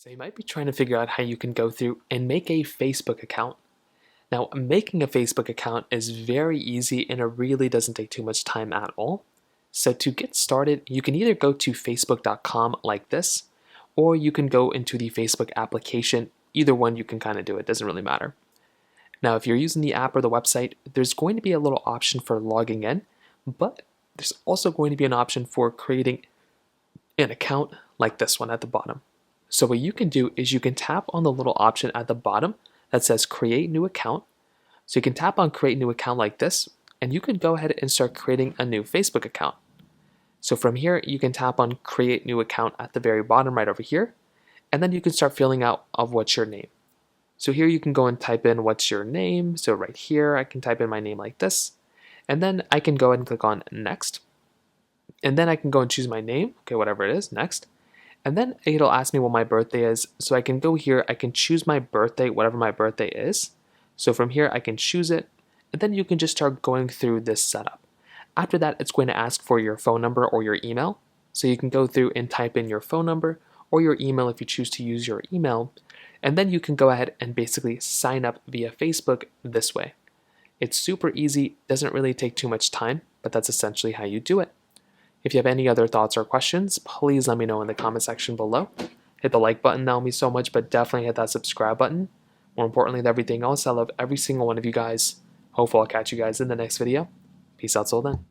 So you might be trying to figure out how you can go through and make a Facebook account. Now, making a Facebook account is very easy and it really doesn't take too much time at all. So to get started, you can either go to facebook.com like this, or you can go into the Facebook application. Either one you can kind of do, it doesn't really matter. Now, if you're using the app or the website, there's going to be a little option for logging in, but there's also going to be an option for creating an account like this one at the bottom. So what you can do is you can tap on the little option at the bottom that says create new account. So you can tap on create new account like this, and you can go ahead and start creating a new Facebook account. So from here, you can tap on create new account at the very bottom right over here, and then you can start filling out of what's your name. So here you can go and type in what's your name. So right here, I can type in my name like this, and then I can go ahead and click on next. And then I can go and choose my name, okay, whatever it is, next. And then it'll ask me what my birthday is. So I can go here, I can choose my birthday, whatever my birthday is. So from here, I can choose it. And then you can just start going through this setup. After that, it's going to ask for your phone number or your email. So you can go through and type in your phone number or your email if you choose to use your email. And then you can go ahead and basically sign up via Facebook this way. It's super easy, doesn't really take too much time, but that's essentially how you do it. If you have any other thoughts or questions, please let me know in the comment section below. Hit the like button, that would mean so much, but definitely hit that subscribe button. More importantly than everything else, I love every single one of you guys. Hopefully I'll catch you guys in the next video. Peace out till then.